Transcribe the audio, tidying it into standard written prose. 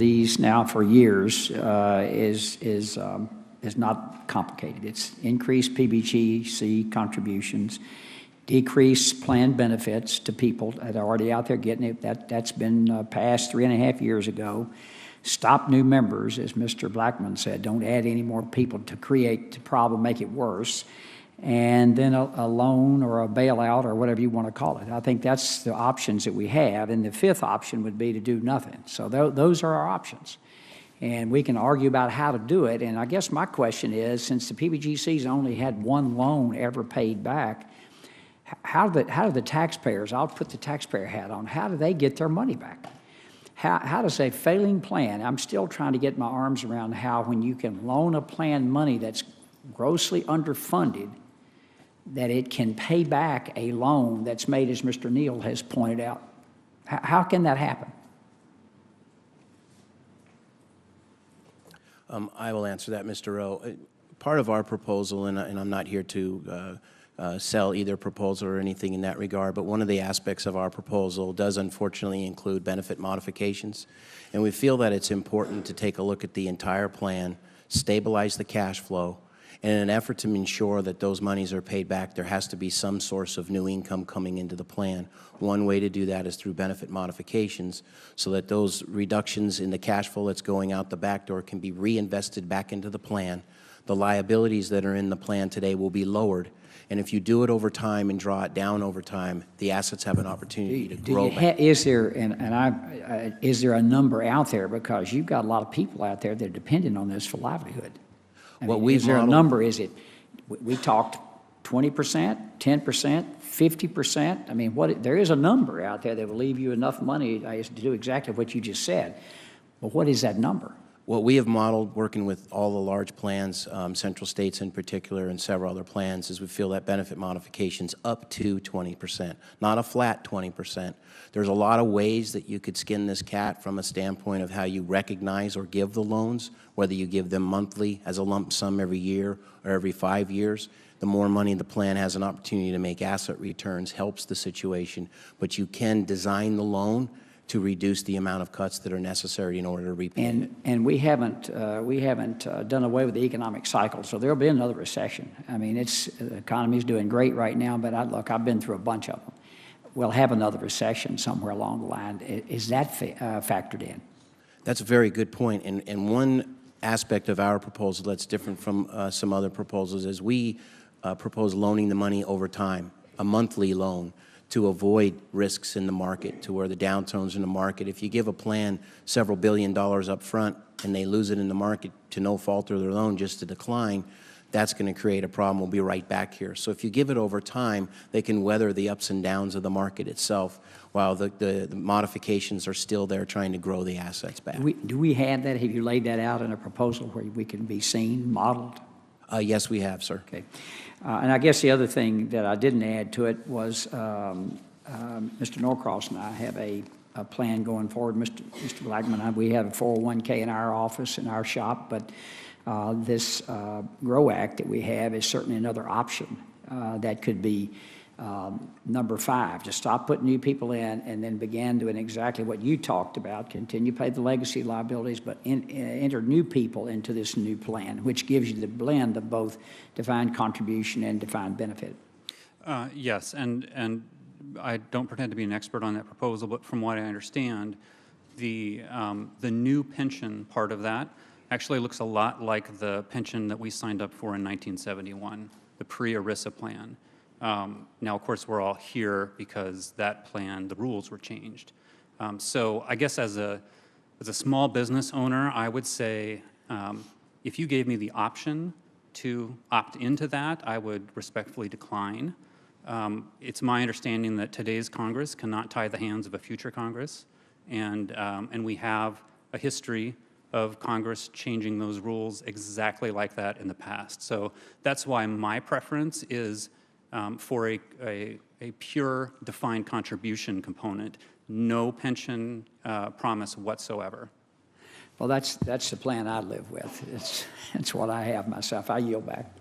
these now for years is not complicated. It's increased PBGC contributions, decrease planned benefits to people that are already out there getting it. That's been passed 3.5 years ago. Stop new members, as Mr. Blackman said. Don't add any more people to create the problem, make it worse. And then a loan or a bailout or whatever you want to call it. I think that's the options that we have. And the fifth option would be to do nothing. So those are our options. And we can argue about how to do it. And I guess my question is, since the PBGC's only had one loan ever paid back, how do the taxpayers, I'll put the taxpayer hat on, how do they get their money back? How does a failing plan, I'm still trying to get my arms around how when you can loan a plan money that's grossly underfunded, that it can pay back a loan that's made, as Mr. Neal has pointed out. How can that happen? I will answer that, Mr. Rowe. Part of our proposal, and I'm not here to sell either proposal or anything in that regard, but one of the aspects of our proposal does unfortunately include benefit modifications. And we feel that it's important to take a look at the entire plan, stabilize the cash flow, and in an effort to ensure that those monies are paid back, there has to be some source of new income coming into the plan. One way to do that is through benefit modifications, so that those reductions in the cash flow that's going out the back door can be reinvested back into the plan. The liabilities that are in the plan today will be lowered, and if you do it over time and draw it down over time, the assets have an opportunity to grow back. Is there, is there a number out there, because you've got a lot of people out there that are dependent on this for livelihood? Is there a number? Is it, we talked 20%, 10%, 50%? I mean, there is a number out there that will leave you enough money to do exactly what you just said. But what is that number? What we have modeled, working with all the large plans, Central States in particular, and several other plans, is we feel that benefit modifications up to 20%, not a flat 20%. There's a lot of ways that you could skin this cat from a standpoint of how you recognize or give the loans, whether you give them monthly as a lump sum every year or every 5 years. The more money the plan has an opportunity to make asset returns helps the situation, but you can design the loan to reduce the amount of cuts that are necessary in order to repay. And we haven't done away with the economic cycle, so there'll be another recession. I mean, the economy's doing great right now, but look, I've been through a bunch of them. We'll have another recession somewhere along the line. Is that factored in? That's a very good point. And one aspect of our proposal that's different from some other proposals is we propose loaning the money over time, a monthly loan, to avoid risks in the market, to where the downturns in the market. If you give a plan several $1 billion up front and they lose it in the market to no fault of their own, just to decline, that's going to create a problem. We'll be right back here. So if you give it over time, they can weather the ups and downs of the market itself, while the modifications are still there trying to grow the assets back. Do we have that? Have you laid that out in a proposal where we can be seen, modeled? Yes, we have, sir. Okay. And I guess the other thing that I didn't add to it was Mr. Norcross and I have a plan going forward. Mr. Blackman, we have a 401k in our office, in our shop, but this GROW Act that we have is certainly another option that could be number 5, to stop putting new people in and then begin doing exactly what you talked about, continue to pay the legacy liabilities, but enter new people into this new plan, which gives you the blend of both defined contribution and defined benefit. Yes, and I don't pretend to be an expert on that proposal, but from what I understand, the new pension part of that actually looks a lot like the pension that we signed up for in 1971, the pre-ERISA plan. Now, of course, we're all here because that plan, the rules were changed. So I guess as a small business owner, I would say if you gave me the option to opt into that, I would respectfully decline. It's my understanding that today's Congress cannot tie the hands of a future Congress, and we have a history of Congress changing those rules exactly like that in the past. So that's why my preference is for a pure defined contribution component, no pension promise whatsoever. Well, that's the plan I live with. It's what I have myself. I yield back.